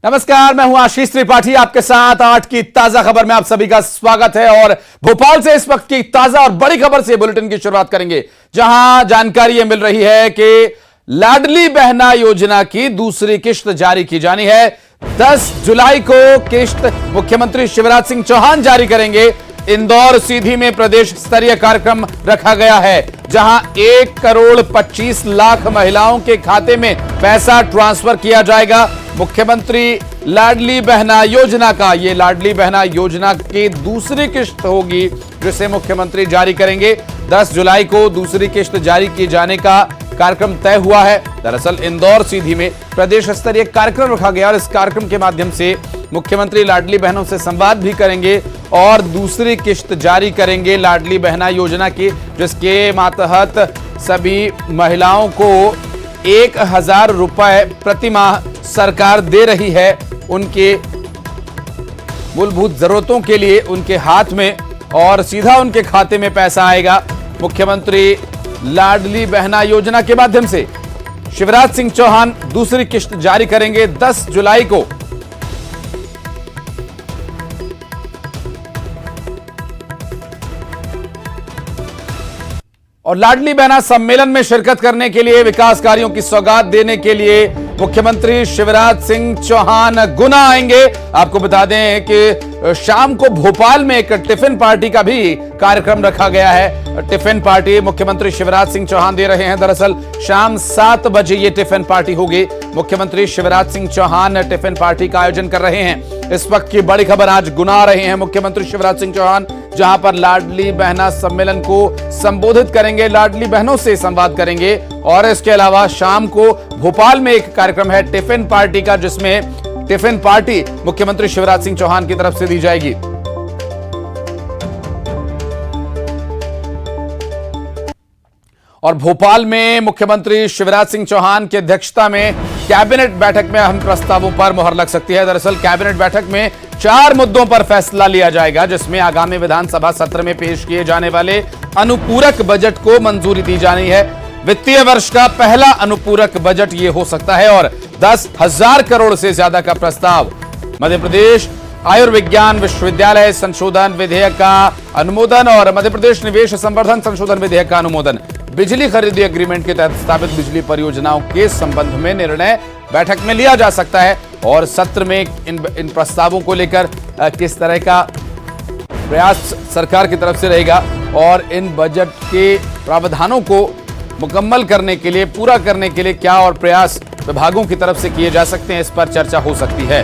नमस्कार, मैं हूं आशीष त्रिपाठी आपके साथ 8 की ताजा खबर में आप सभी का स्वागत है। और भोपाल से इस वक्त की ताजा और बड़ी खबर से बुलेटिन की शुरुआत करेंगे, जहां जानकारी यह मिल रही है कि लाडली बहना योजना की दूसरी किश्त जारी की जानी है। 10 जुलाई को किश्त मुख्यमंत्री शिवराज सिंह चौहान जारी करेंगे। इंदौर सीधी में प्रदेश स्तरीय कार्यक्रम रखा गया है, जहां 1,25,00,000 महिलाओं के खाते में पैसा ट्रांसफर किया जाएगा। मुख्यमंत्री लाडली बहना योजना का, ये लाडली बहना योजना की दूसरी किश्त होगी, जिसे मुख्यमंत्री जारी करेंगे। 10 जुलाई को दूसरी किश्त जारी किए जाने का कार्यक्रम तय हुआ है। दरअसल इंदौर सीधी में प्रदेश स्तरीय कार्यक्रम रखा गया और इस कार्यक्रम के माध्यम से मुख्यमंत्री लाडली बहनों से संवाद भी करेंगे और दूसरी किश्त जारी करेंगे लाडली बहना योजना की, जिसके मातहत सभी महिलाओं को 1,000 रुपए प्रति माह सरकार दे रही है। उनके मूलभूत जरूरतों के लिए उनके हाथ में और सीधा उनके खाते में पैसा आएगा। मुख्यमंत्री लाडली बहना योजना के माध्यम से शिवराज सिंह चौहान दूसरी किश्त जारी करेंगे 10 जुलाई को। और लाडली बहना सम्मेलन में शिरकत करने के लिए, विकास कार्यों की सौगात देने के लिए मुख्यमंत्री शिवराज सिंह चौहान गुना आएंगे। आपको बता दें कि शाम को भोपाल में एक टिफिन पार्टी का भी कार्यक्रम रखा गया है। टिफिन पार्टी मुख्यमंत्री शिवराज सिंह चौहान दे रहे हैं। दरअसल शाम 7 बजे ये टिफिन पार्टी होगी। मुख्यमंत्री शिवराज सिंह चौहान टिफिन पार्टी का आयोजन कर रहे हैं। इस वक्त की बड़ी खबर, आज गुना आ रहे हैं मुख्यमंत्री शिवराज सिंह चौहान, जहां पर लाडली बहना सम्मेलन को संबोधित करेंगे, लाडली बहनों से संवाद करेंगे। और इसके अलावा शाम को भोपाल में एक कार्यक्रम है टिफिन पार्टी का, जिसमें टिफिन पार्टी मुख्यमंत्री शिवराज सिंह चौहान की तरफ से दी जाएगी। और भोपाल में मुख्यमंत्री शिवराज सिंह चौहान की अध्यक्षता में कैबिनेट बैठक में अहम प्रस्तावों पर मुहर लग सकती है। दरअसल कैबिनेट बैठक में 4 मुद्दों पर फैसला लिया जाएगा, जिसमें आगामी विधानसभा सत्र में पेश किए जाने वाले अनुपूरक बजट को मंजूरी दी जानी है। वित्तीय वर्ष का पहला अनुपूरक बजट ये हो सकता है। और 10,000 करोड़ से ज्यादा का प्रस्ताव, मध्य प्रदेश आयुर्विज्ञान विश्वविद्यालय संशोधन विधेयक का अनुमोदन और मध्य प्रदेश निवेश संवर्धन संशोधन विधेयक का अनुमोदन, बिजली खरीदी एग्रीमेंट के तहत स्थापित बिजली परियोजनाओं के संबंध में निर्णय बैठक में लिया जा सकता है। और सत्र में इन प्रस्तावों को लेकर किस तरह का प्रयास सरकार की तरफ से रहेगा और इन बजट के प्रावधानों को मुकम्मल करने के लिए, पूरा करने के लिए क्या और प्रयास विभागों की तरफ से किए जा सकते हैं, इस पर चर्चा हो सकती है।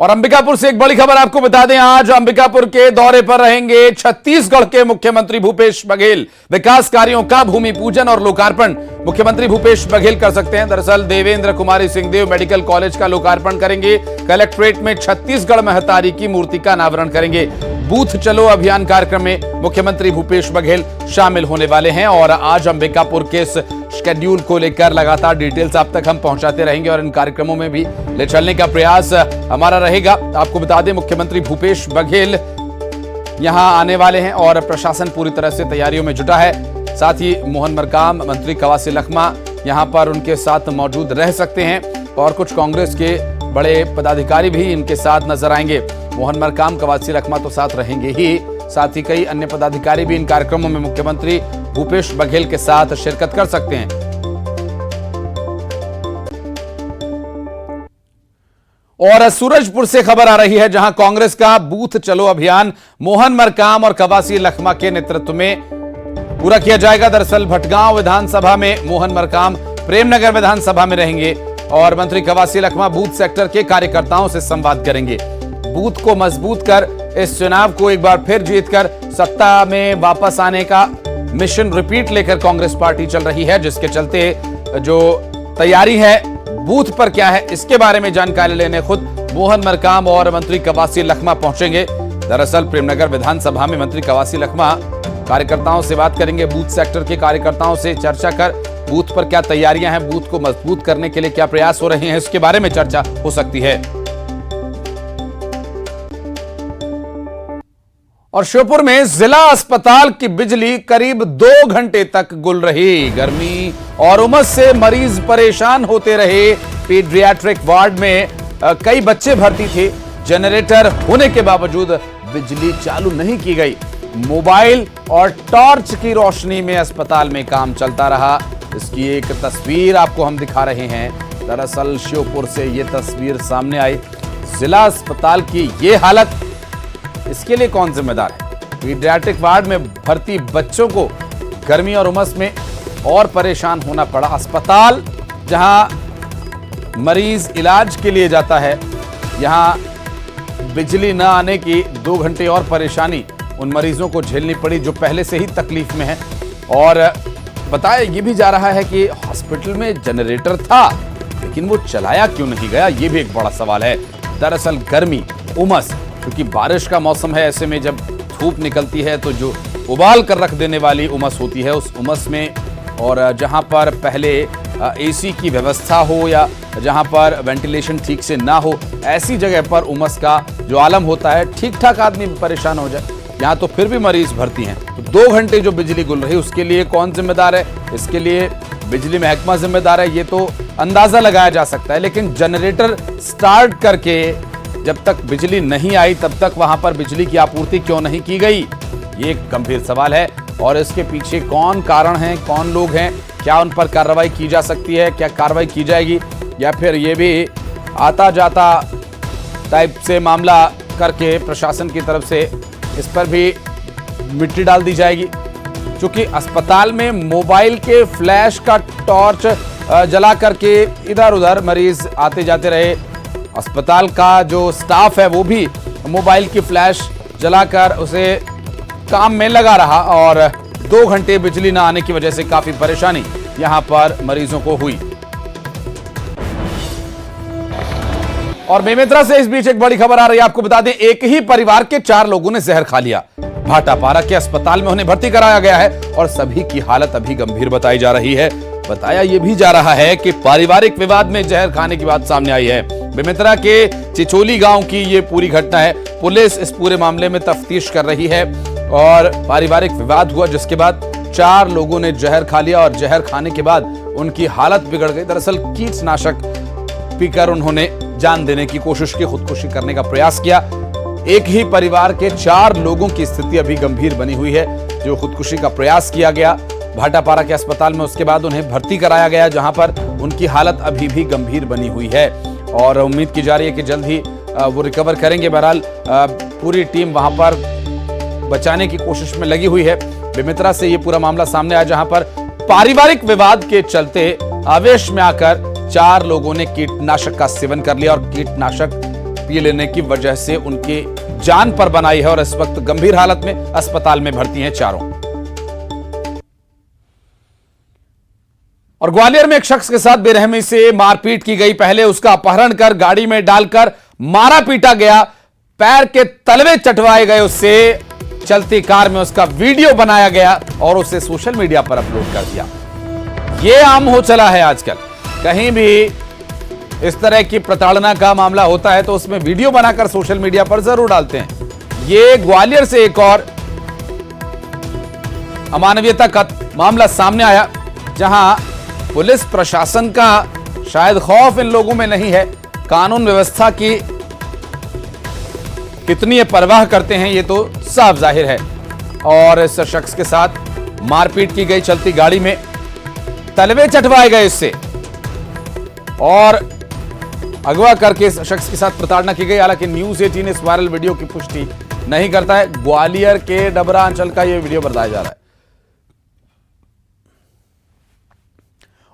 और अंबिकापुर से एक बड़ी खबर आपको बता दें, आज अंबिकापुर के दौरे पर रहेंगे छत्तीसगढ़ के मुख्यमंत्री भूपेश बघेल। विकास कार्यों का भूमि पूजन और लोकार्पण मुख्यमंत्री भूपेश बघेल कर सकते हैं। दरअसल देवेंद्र कुमारी सिंहदेव मेडिकल कॉलेज का लोकार्पण करेंगे। कलेक्ट्रेट में छत्तीसगढ़ महतारी की मूर्ति का अनावरण करेंगे। बूथ चलो अभियान कार्यक्रम में मुख्यमंत्री भूपेश बघेल शामिल होने वाले हैं। और आज अंबिकापुर के इस शेड्यूल को लेकर लगातार डिटेल्स आप तक हम पहुंचाते रहेंगे और इन कार्यक्रमों में भी ले चलने का प्रयास हमारा रहेगा। आपको बता दें, मुख्यमंत्री भूपेश बघेल यहां आने वाले हैं और प्रशासन पूरी तरह से तैयारियों में जुटा है। साथ ही मोहन मरकाम, मंत्री कवासी लखमा यहां पर उनके साथ मौजूद रह सकते हैं और कुछ कांग्रेस के बड़े पदाधिकारी भी इनके साथ नजर आएंगे। मोहन मरकाम, कवासी लखमा तो साथ रहेंगे ही, साथ ही कई अन्य पदाधिकारी भी इन कार्यक्रमों में मुख्यमंत्री भूपेश बघेल के साथ शिरकत कर सकते हैं। और सूरजपुर से खबर आ रही है, जहां कांग्रेस का बूथ चलो अभियान मोहन मरकाम और कवासी लखमा के नेतृत्व में पूरा किया जाएगा। दरअसल भटगांव विधानसभा में मोहन मरकाम, प्रेमनगर विधानसभा में रहेंगे और मंत्री कवासी लखमा बूथ सेक्टर के कार्यकर्ताओं से संवाद करेंगे। बूथ को मजबूत कर इस चुनाव को एक बार फिर जीतकर सत्ता में वापस आने का मिशन रिपीट लेकर कांग्रेस पार्टी चल रही है, जिसके चलते जो तैयारी है बूथ पर क्या है, इसके बारे में जानकारी लेने खुद मोहन मरकाम और मंत्री कवासी लखमा पहुंचेंगे। दरअसल प्रेमनगर विधानसभा में मंत्री कवासी लखमा कार्यकर्ताओं से बात करेंगे, बूथ सेक्टर के कार्यकर्ताओं से चर्चा कर बूथ पर क्या तैयारियां हैं, बूथ को मजबूत करने के लिए क्या प्रयास हो रहे हैं, इसके बारे में चर्चा हो सकती है। और श्योपुर में जिला अस्पताल की बिजली करीब 2 घंटे तक गुल रही। गर्मी और उमस से मरीज परेशान होते रहे। पीडियाट्रिक वार्ड में कई बच्चे भर्ती थे। जनरेटर होने के बावजूद बिजली चालू नहीं की गई। मोबाइल और टॉर्च की रोशनी में अस्पताल में काम चलता रहा। इसकी एक तस्वीर आपको हम दिखा रहे हैं। दरअसल श्योपुर से ये तस्वीर सामने आई। जिला अस्पताल की ये हालत, इसके लिए कौन जिम्मेदार है? पीडियाट्रिक वार्ड में भर्ती बच्चों को गर्मी और उमस में और परेशान होना पड़ा। अस्पताल जहां मरीज इलाज के लिए जाता है, यहां बिजली न आने की 2 घंटे और परेशानी उन मरीजों को झेलनी पड़ी जो पहले से ही तकलीफ में है। और बताया ये भी जा रहा है कि हॉस्पिटल में जनरेटर था, लेकिन वो चलाया क्यों नहीं गया, ये भी एक बड़ा सवाल है। दरअसल गर्मी, उमस, क्योंकि बारिश का मौसम है, ऐसे में जब धूप निकलती है तो जो उबाल कर रख देने वाली उमस होती है, उस उमस में और जहां पर पहले एसी की व्यवस्था हो या जहां पर वेंटिलेशन ठीक से ना हो, ऐसी जगह पर उमस का जो आलम होता है, ठीक ठाक आदमी परेशान हो जाए। यहाँ तो फिर भी मरीज भर्ती हैं। तो 2 घंटे जो बिजली गुल रही, उसके लिए कौन जिम्मेदार है? इसके लिए बिजली महकमा जिम्मेदार है, ये तो अंदाजा लगाया जा सकता है। लेकिन जनरेटर स्टार्ट करके जब तक बिजली नहीं आई, तब तक वहां पर बिजली की आपूर्ति क्यों नहीं की गई, ये एक गंभीर सवाल है। और इसके पीछे कौन कारण हैं, कौन लोग हैं, क्या उन पर कार्रवाई की जा सकती है, क्या कार्रवाई की जाएगी, या फिर ये भी आता जाता टाइप से मामला करके प्रशासन की तरफ से इस पर भी मिट्टी डाल दी जाएगी। क्योंकि अस्पताल में मोबाइल के फ्लैश का टॉर्च जला करके इधर उधर मरीज आते जाते रहे। अस्पताल का जो स्टाफ है वो भी मोबाइल की फ्लैश जलाकर उसे काम में लगा रहा और 2 घंटे बिजली न आने की वजह से काफी परेशानी यहां पर मरीजों को हुई। और बेमेतरा से इस बीच एक बड़ी खबर आ रही है, आपको बता दें, एक ही परिवार के 4 लोगों ने जहर खा लिया। भाटापारा के अस्पताल में उन्हें भर्ती कराया गया है और सभी की हालत अभी गंभीर बताई जा रही है। बताया यह भी जा रहा है कि पारिवारिक विवाद में जहर खाने की बात सामने आई है। बेमेतरा के चिचोली गांव की ये पूरी घटना है। पुलिस इस पूरे मामले में तफ्तीश कर रही है और पारिवारिक विवाद हुआ, जिसके बाद 4 लोगों ने जहर खा लिया और जहर खाने के बाद उनकी हालत बिगड़ गई। दरअसल कीटनाशक पीकर उन्होंने जान देने की कोशिश की, खुदकुशी करने का प्रयास किया। एक ही परिवार के 4 लोगों की स्थिति अभी गंभीर बनी हुई है, जो खुदकुशी का प्रयास किया गया भाटापारा के अस्पताल में। उसके बाद उन्हें भर्ती कराया गया, जहां पर उनकी हालत अभी भी गंभीर बनी हुई है और उम्मीद की जा रही है कि जल्द ही वो रिकवर करेंगे। बहरहाल पूरी टीम वहां पर बचाने की कोशिश में लगी हुई है। बेमेतरा से ये पूरा मामला सामने आया, जहां पर पारिवारिक विवाद के चलते आवेश में आकर 4 लोगों ने कीटनाशक का सेवन कर लिया और कीटनाशक पी लेने की वजह से उनकी जान पर बनाई है और इस वक्त गंभीर हालत में अस्पताल में भर्ती हैं चारों। और ग्वालियर में एक शख्स के साथ बेरहमी से मारपीट की गई। पहले उसका अपहरण कर गाड़ी में डालकर मारा पीटा गया, पैर के तलवे चटवाए गए, उससे चलती कार में उसका वीडियो बनाया गया और उसे सोशल मीडिया पर अपलोड कर दिया। यह आम हो चला है आजकल। कहीं भी इस तरह की प्रताड़ना का मामला होता है तो उसमें वीडियो बनाकर सोशल मीडिया पर जरूर डालते हैं। ये ग्वालियर से एक और अमानवीयता का मामला सामने आया, जहां पुलिस प्रशासन का शायद खौफ इन लोगों में नहीं है। कानून व्यवस्था की कितनी ये परवाह करते हैं ये तो साफ जाहिर है। और इस शख्स के साथ मारपीट की गई, चलती गाड़ी में तलवे चटवाए गए इससे और अगवा करके इस शख्स के साथ प्रताड़ना की गई। हालांकि न्यूज 18 इस वायरल वीडियो की पुष्टि नहीं करता है। ग्वालियर के डबरा अंचल का यह वीडियो बताया जा रहा है।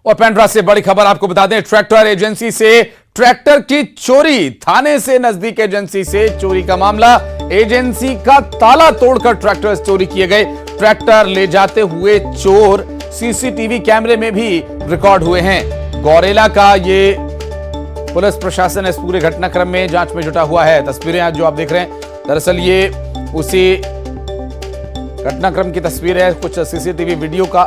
और पेंड्रा से बड़ी खबर आपको बता दें, ट्रैक्टर एजेंसी से ट्रैक्टर की चोरी। थाने से नजदीक एजेंसी से चोरी का मामला। एजेंसी का ताला तोड़कर ट्रैक्टर चोरी किए गए। ट्रैक्टर ले जाते हुए चोर सीसीटीवी कैमरे में भी रिकॉर्ड हुए हैं। गौरेला का ये पुलिस प्रशासन इस पूरे घटनाक्रम में जांच में जुटा हुआ है। तस्वीरें आज जो आप देख रहे हैं, दरअसल ये उसी घटनाक्रम की तस्वीर है। कुछ सीसीटीवी वीडियो का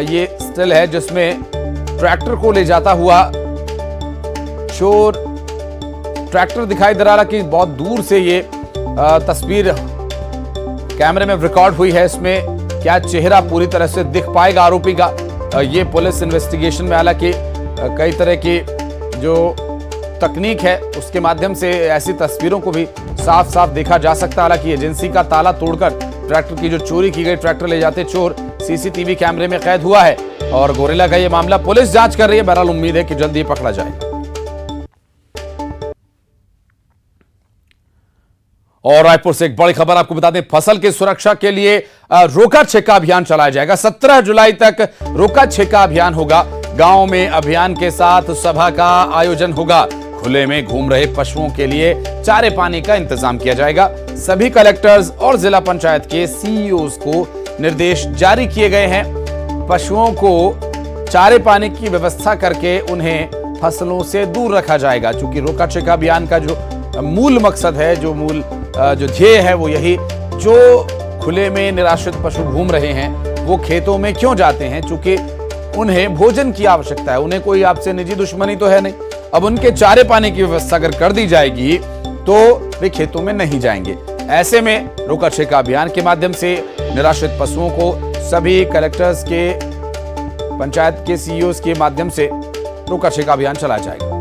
ये स्टिल है जिसमें ट्रैक्टर को ले जाता हुआ चोर ट्रैक्टर दिखाई दे रहा कि बहुत दूर से ये तस्वीर कैमरे में रिकॉर्ड हुई है। इसमें क्या चेहरा पूरी तरह से दिख पाएगा आरोपी का, ये पुलिस इन्वेस्टिगेशन में, हालांकि कई तरह की जो तकनीक है उसके माध्यम से ऐसी तस्वीरों को भी साफ साफ देखा जा सकता है। हालांकि एजेंसी का ताला तोड़कर ट्रैक्टर की जो चोरी की गई, ट्रैक्टर ले जाते चोर सीसीटीवी कैमरे में कैद हुआ है और गोरेला का ये मामला पुलिस जांच कर रही है। बहरहाल उम्मीद है कि जल्द ही पकड़ा जाएगा। और रायपुर से एक बड़ी खबर आपको बता दें, फसल की सुरक्षा के लिए रोका छेका अभियान चलाया जाएगा। 17 जुलाई तक रोका छेका अभियान होगा। गांव में अभियान के साथ सभा का आयोजन होगा। खुले में घूम रहे पशुओं के लिए चारे पानी का इंतजाम किया जाएगा। सभी कलेक्टर्स और जिला पंचायत के सीईओज को निर्देश जारी किए गए हैं। पशुओं को चारे पानी की व्यवस्था करके उन्हें फसलों से दूर रखा जाएगा। चूंकि रोका छेका अभियान का जो मूल मकसद है, जो ध्येय है, वो यही, जो खुले में निराश्रित पशु घूम रहे हैं वो खेतों में क्यों जाते हैं? चूंकि उन्हें भोजन की आवश्यकता है, उन्हें कोई आपसे निजी दुश्मनी तो है नहीं। अब उनके चारे पानी की व्यवस्था अगर कर दी जाएगी तो वे खेतों में नहीं जाएंगे। ऐसे में रोका छेका अभियान के माध्यम से निराश्रित पशुओं को सभी कलेक्टर्स के, पंचायत के सीईओज के माध्यम से रोका छेका अभियान चलाया जाएगा।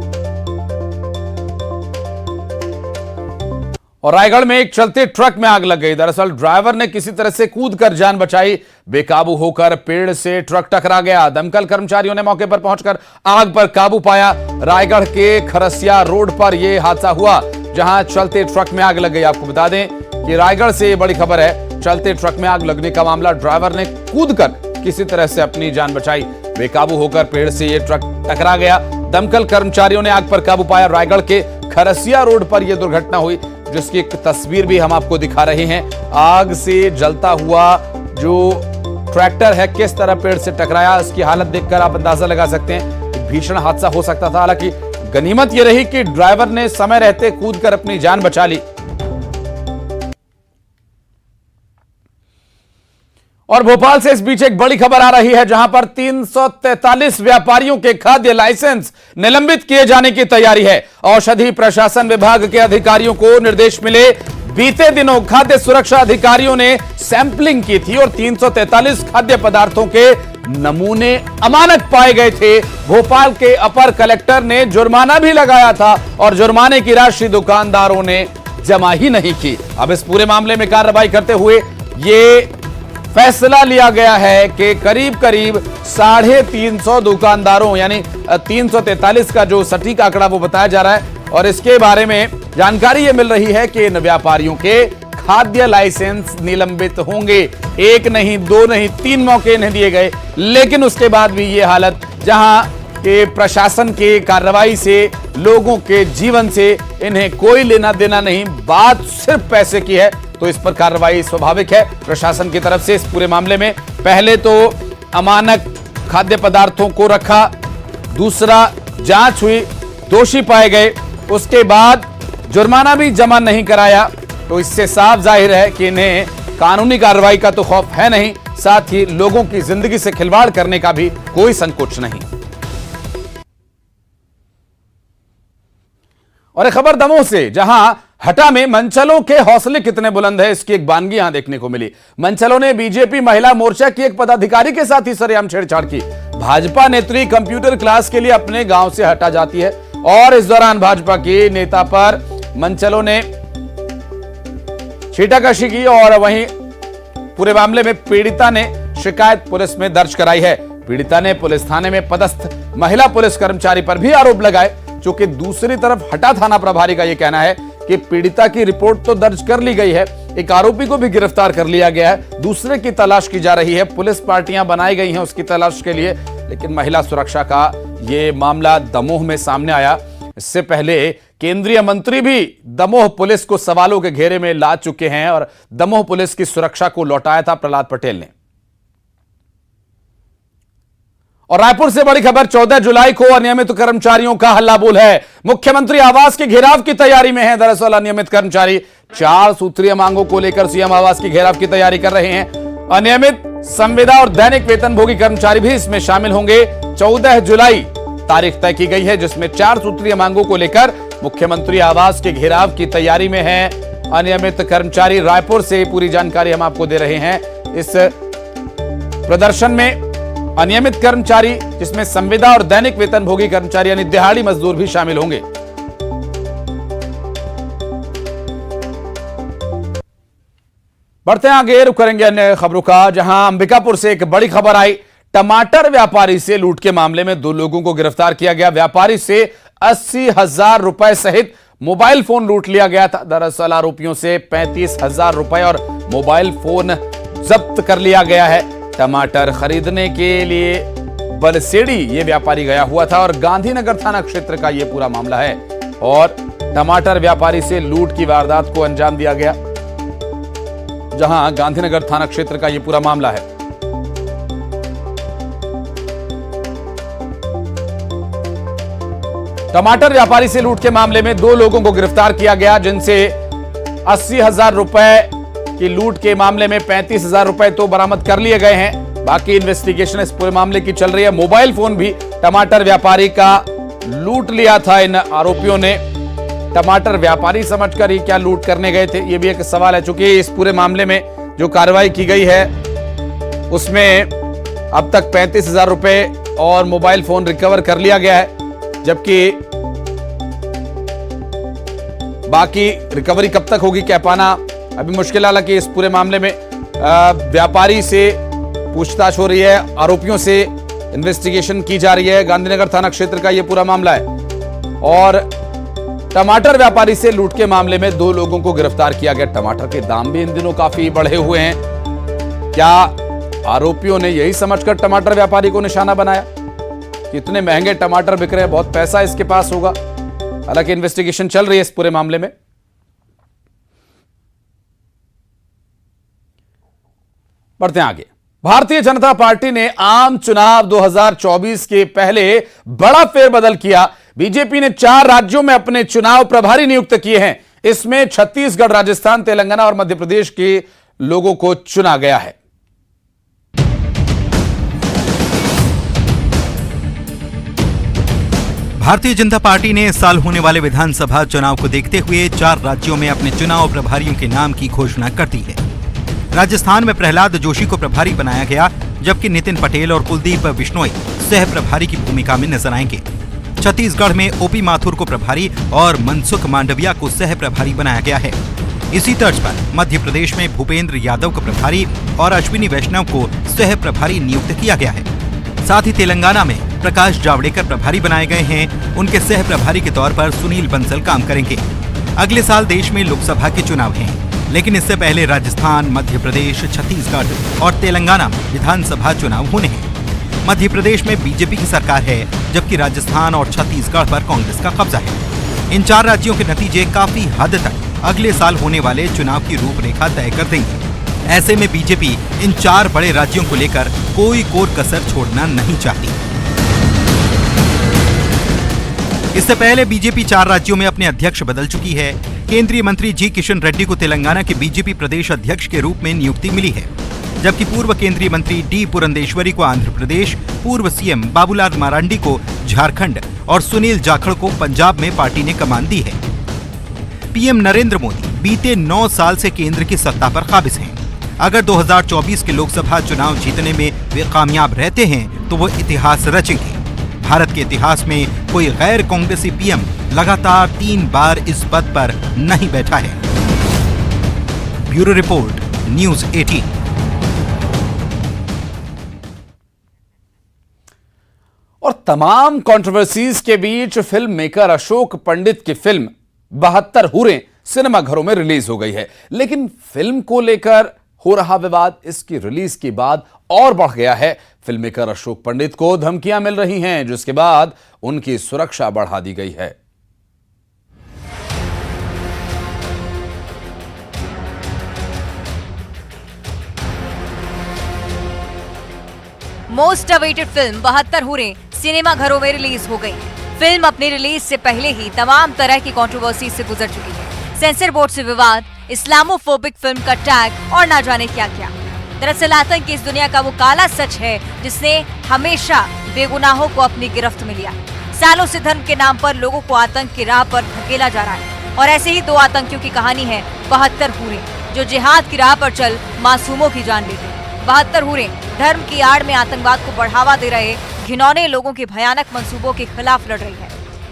और रायगढ़ में एक चलते ट्रक में आग लग गई। दरअसल ड्राइवर ने किसी तरह से कूदकर जान बचाई। बेकाबू होकर पेड़ से ट्रक टकरा गया। दमकल कर्मचारियों ने मौके पर पहुंचकर आग पर काबू पाया। रायगढ़ के खरसिया रोड पर यह हादसा हुआ, जहां चलते ट्रक में आग लग गई। आपको बता दें कि रायगढ़ से बड़ी खबर है, चलते ट्रक में आग लगने का मामला। ड्राइवर ने कूदकर किसी तरह से अपनी जान बचाई। बेकाबू होकर पेड़ से यह ट्रक टकरा गया। दमकल कर्मचारियों ने आग पर काबू पाया। रायगढ़ के खरसिया रोड पर यह दुर्घटना हुई, जिसकी एक तस्वीर भी हम आपको दिखा रहे हैं। आग से जलता हुआ जो ट्रैक्टर है किस तरह पेड़ से टकराया, इसकी हालत देखकर आप अंदाजा लगा सकते हैं। भीषण हादसा हो सकता था। हालांकि गनीमत यह रही कि ड्राइवर ने समय रहते कूदकर अपनी जान बचा ली। और भोपाल से इस बीच एक बड़ी खबर आ रही है, जहां पर 343 व्यापारियों के खाद्य लाइसेंस निलंबित किए जाने की तैयारी है। औषधि प्रशासन विभाग के अधिकारियों को निर्देश मिले। बीते दिनों खाद्य सुरक्षा अधिकारियों ने सैंपलिंग की थी और 343 खाद्य पदार्थों के नमूने अमानक पाए गए थे। भोपाल के अपर कलेक्टर ने जुर्माना भी लगाया था और जुर्माने की राशि दुकानदारों ने जमा ही नहीं की। अब इस पूरे मामले में कार्रवाई करते हुए ये फैसला लिया गया है कि करीब 350 दुकानदारों, यानी 343 का जो सटीक आंकड़ा वो बताया जा रहा है, और इसके बारे में जानकारी ये मिल रही है कि इन व्यापारियों के खाद्य लाइसेंस निलंबित होंगे। एक नहीं, दो नहीं, 3 मौके इन्हें दिए गए, लेकिन उसके बाद भी ये हालत, जहां के प्रशासन के कार्रवाई से, लोगों के जीवन से इन्हें कोई लेना देना नहीं, बात सिर्फ पैसे की है, तो इस पर कार्रवाई स्वाभाविक है प्रशासन की तरफ से। इस पूरे मामले में पहले तो अमानक खाद्य पदार्थों को रखा, दूसरा जांच हुई, दोषी पाए गए, उसके बाद जुर्माना भी जमा नहीं कराया, तो इससे साफ जाहिर है कि इन्हें कानूनी कार्रवाई का तो खौफ है नहीं, साथ ही लोगों की जिंदगी से खिलवाड़ करने का भी कोई संकोच नहीं। और एक खबर दमोह से, जहां हटा में मंचलों के हौसले कितने बुलंद है, इसकी एक बानगी यहां देखने को मिली। मंचलों ने बीजेपी महिला मोर्चा की एक पदाधिकारी के साथ ही सरेआम छेड़छाड़ की। भाजपा नेत्री कंप्यूटर क्लास के लिए अपने गांव से हटा जाती है और इस दौरान भाजपा के नेता पर मंचलों ने छीटाकशी की और वहीं पूरे मामले में पीड़िता ने शिकायत पुलिस में दर्ज कराई है। पीड़िता ने पुलिस थाने में पदस्थ महिला पुलिस कर्मचारी पर भी आरोप लगाए। चूंकि दूसरी तरफ हटा थाना प्रभारी का यह कहना है कि पीड़िता की रिपोर्ट तो दर्ज कर ली गई है, एक आरोपी को भी गिरफ्तार कर लिया गया है, दूसरे की तलाश की जा रही है, पुलिस पार्टियां बनाई गई हैं उसकी तलाश के लिए। लेकिन महिला सुरक्षा का यह मामला दमोह में सामने आया। इससे पहले केंद्रीय मंत्री भी दमोह पुलिस को सवालों के घेरे में ला चुके हैं और दमोह पुलिस की सुरक्षा को लौटाया था प्रहलाद पटेल ने। और रायपुर से बड़ी खबर, 14 जुलाई को अनियमित कर्मचारियों का हल्ला बोल है। मुख्यमंत्री आवास के घेराव की तैयारी में है। दरअसल अनियमित कर्मचारी 4 सूत्रीय मांगों को लेकर सीएम आवास के घेराव की तैयारी कर रहे हैं। अनियमित संविदा और दैनिक वेतनभोगी कर्मचारी भी इसमें शामिल होंगे। 14 जुलाई तारीख तय की गई है, जिसमें 4 सूत्रीय मांगों को लेकर मुख्यमंत्री आवास के घेराव की तैयारी में है अनियमित कर्मचारी। रायपुर से पूरी जानकारी हम आपको दे रहे हैं। इस प्रदर्शन में अनियमित कर्मचारी, जिसमें संविदा और दैनिक वेतनभोगी कर्मचारी यानी दिहाड़ी मजदूर भी शामिल होंगे। बढ़ते हैं आगे, रुक करेंगे अन्य खबरों का, जहां अंबिकापुर से एक बड़ी खबर आई। टमाटर व्यापारी से लूट के मामले में 2 लोगों को गिरफ्तार किया गया। व्यापारी से 80,000 रुपए सहित मोबाइल फोन लूट लिया गया था। दरअसल आरोपियों से 35,000 रुपए और मोबाइल फोन जब्त कर लिया गया है। टमाटर खरीदने के लिए बलसेड़ी ये व्यापारी गया हुआ था और गांधीनगर थाना क्षेत्र का यह पूरा मामला है। और टमाटर व्यापारी से लूट की वारदात को अंजाम दिया गया, जहां गांधीनगर थाना क्षेत्र का यह पूरा मामला है। टमाटर व्यापारी से लूट के मामले में 2 लोगों को गिरफ्तार किया गया, जिनसे 80,000 रुपए की लूट के मामले में 35,000 रुपए तो बरामद कर लिए गए हैं। बाकी इन्वेस्टिगेशन इस पूरे मामले की चल रही है। मोबाइल फोन भी टमाटर व्यापारी का लूट लिया था इन आरोपियों ने। टमाटर व्यापारी समझकर ही क्या लूट करने गए थे, यह भी एक सवाल है। चूंकि इस पूरे मामले में जो कार्रवाई की गई है उसमें अब तक 35,000 रुपए और मोबाइल फोन रिकवर कर लिया गया है, जबकि बाकी रिकवरी कब तक होगी कह पाना अभी मुश्किल। हालांकि इस पूरे मामले में व्यापारी से पूछताछ हो रही है, आरोपियों से इन्वेस्टिगेशन की जा रही है। गांधीनगर थाना क्षेत्र का यह पूरा मामला है। और टमाटर व्यापारी से लूट के मामले में 2 लोगों को गिरफ्तार किया गया। टमाटर के दाम भी इन दिनों काफी बढ़े हुए हैं। क्या आरोपियों ने यही समझकर टमाटर व्यापारी को निशाना बनाया? कितने महंगे टमाटर बिक रहे हैं, बहुत पैसा इसके पास होगा। हालांकि इन्वेस्टिगेशन चल रही है इस पूरे मामले में। बढ़ते हैं आगे। भारतीय जनता पार्टी ने आम चुनाव 2024 के पहले बड़ा फेरबदल किया। बीजेपी ने 4 राज्यों में अपने चुनाव प्रभारी नियुक्त किए हैं। इसमें छत्तीसगढ़, राजस्थान, तेलंगाना और मध्य प्रदेश के लोगों को चुना गया है। भारतीय जनता पार्टी ने इस साल होने वाले विधानसभा चुनाव को देखते हुए 4 राज्यों में अपने चुनाव प्रभारियों के नाम की घोषणा कर दी है। राजस्थान में प्रहलाद जोशी को प्रभारी बनाया गया, जबकि नितिन पटेल और कुलदीप बिश्नोई सह प्रभारी की भूमिका में नजर आएंगे। छत्तीसगढ़ में ओपी माथुर को प्रभारी और मनसुख मांडविया को सह प्रभारी बनाया गया है। इसी तर्ज पर मध्य प्रदेश में भूपेंद्र यादव को प्रभारी और अश्विनी वैष्णव को सह प्रभारी नियुक्त किया गया है। साथ ही तेलंगाना में प्रकाश जावड़ेकर प्रभारी बनाए गए हैं। उनके सह प्रभारी के तौर पर सुनील बंसल काम करेंगे। अगले साल देश में लोकसभा के चुनाव हैं, लेकिन इससे पहले राजस्थान, मध्य प्रदेश, छत्तीसगढ़ और तेलंगाना में विधानसभा चुनाव होने हैं। मध्य प्रदेश में बीजेपी की सरकार है, जबकि राजस्थान और छत्तीसगढ़ पर कांग्रेस का कब्जा है। इन 4 राज्यों के नतीजे काफी हद तक अगले साल होने वाले चुनाव की रूपरेखा तय कर देंगे। ऐसे में बीजेपी इन 4 बड़े राज्यों को लेकर कोई कोर कसर छोड़ना नहीं चाहती। इससे पहले बीजेपी 4 राज्यों में अपने अध्यक्ष बदल चुकी है। केंद्रीय मंत्री जी किशन रेड्डी को तेलंगाना के बीजेपी प्रदेश अध्यक्ष के रूप में नियुक्ति मिली है, जबकि पूर्व केंद्रीय मंत्री डी पुरंदेश्वरी को आंध्र प्रदेश, पूर्व सीएम बाबूलाल मरांडी को झारखंड और सुनील जाखड़ को पंजाब में पार्टी ने कमान दी है। पीएम नरेंद्र मोदी बीते 9 साल से केंद्र की सत्ता पर काबिज हैं। अगर 2024 के लोकसभा चुनाव जीतने में वे कामयाब रहते हैं तो वो इतिहास रचेंगे। भारत के इतिहास में कोई गैर कांग्रेसी पीएम लगातार 3 बार इस पद पर नहीं बैठा है। Bureau report, news 18। और तमाम कंट्रोवर्सीज के बीच फिल्म मेकर अशोक पंडित की फिल्म 72 हूरें सिनेमाघरों में रिलीज हो गई है। लेकिन फिल्म को लेकर हो रहा विवाद इसकी रिलीज के बाद और बढ़ गया है। फिल्म मेकर अशोक पंडित को धमकियां मिल रही हैं, जिसके बाद उनकी सुरक्षा बढ़ा दी गई है। मोस्ट अवेटेड फिल्म 72 हूरें सिनेमाघरों में रिलीज हो गई। फिल्म अपनी रिलीज से पहले ही तमाम तरह की कंट्रोवर्सी से गुजर चुकी है। सेंसर बोर्ड से विवाद, इस्लामोफोबिक फिल्म का टैग और ना जाने क्या क्या। दरअसल आतंक की इस दुनिया का वो काला सच है जिसने हमेशा बेगुनाहों को अपनी गिरफ्त में लिया। सालों से धर्म के नाम पर लोगों को आतंक की राह पर धकेला जा रहा है। और ऐसे ही 2 आतंकियों की कहानी है 72 हूरें, जो जिहाद की राह पर चल मासूमों की जान लेते हैं। 72 हूरें धर्म की आड़ में आतंकवाद को बढ़ावा दे रहे घिनौने लोगों के भयानक मंसूबों के खिलाफ लड़ रही है।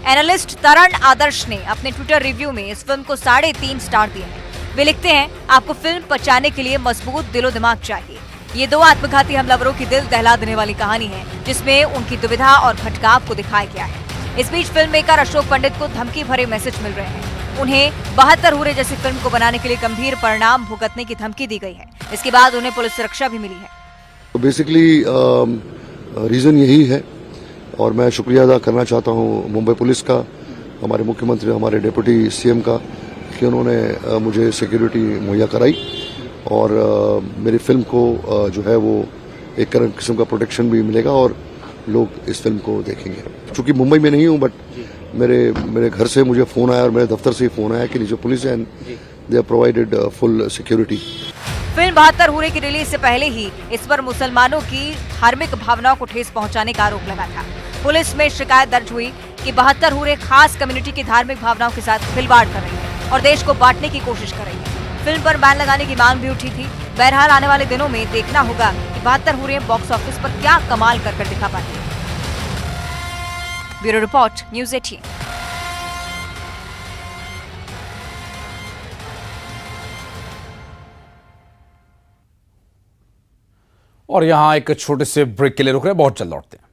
एनालिस्ट तरण आदर्श ने अपने ट्विटर रिव्यू में इस फिल्म को 3.5 स्टार दिए हैं। वे लिखते हैं, आपको फिल्म पचाने के लिए मजबूत दिलो दिमाग चाहिए। ये 2 आत्मघाती हमलावरों की दिल दहला देने वाली कहानी है, जिसमें उनकी दुविधा और खटकाव को दिखाया गया है। इस बीच फिल्म मेकर अशोक पंडित को धमकी भरे मैसेज मिल रहे हैं। उन्हें 72 हुरे जैसी फिल्म को बनाने के लिए गंभीर परिणाम भुगतने की धमकी दी गई है। इसके बाद उन्हें पुलिस सुरक्षा भी मिली है। तो बेसिकली रीजन यही है, और मैं शुक्रिया अदा करना चाहता हूं मुंबई पुलिस का, हमारे मुख्यमंत्री, हमारे डिप्टी सीएम का, कि उन्होंने मुझे सिक्योरिटी मुहैया कराई और मेरी फिल्म को जो है वो एक किस्म का प्रोटेक्शन भी मिलेगा और लोग इस फिल्म को देखेंगे। चूंकि मुंबई में नहीं हूं, बट मेरे घर से मुझे फोन आया और मेरे दफ्तर से फोन आया कि जो पुलिस है they have provided full security. Film 72 हुरे की रिलीज से पहले ही इस पर मुसलमानों की धार्मिक भावनाओं को ठेस पहुंचाने का आरोप लगा था। पुलिस में शिकायत दर्ज हुई कि 72 हुरे खास कम्युनिटी की धार्मिक भावनाओं के साथ खिलवाड़ कर रही है और देश को बांटने की कोशिश कर रही है। फिल्म पर बैन लगाने की मांग भी उठी थी। बहरहाल आने वाले दिनों में देखना होगा कि 72 हुरे बॉक्स ऑफिस पर क्या कमाल कर दिखा पाती है। Bureau report, news 18। और यहां एक छोटे से ब्रेक के लिए रुक रहे हैं, बहुत जल्द लौटते हैं।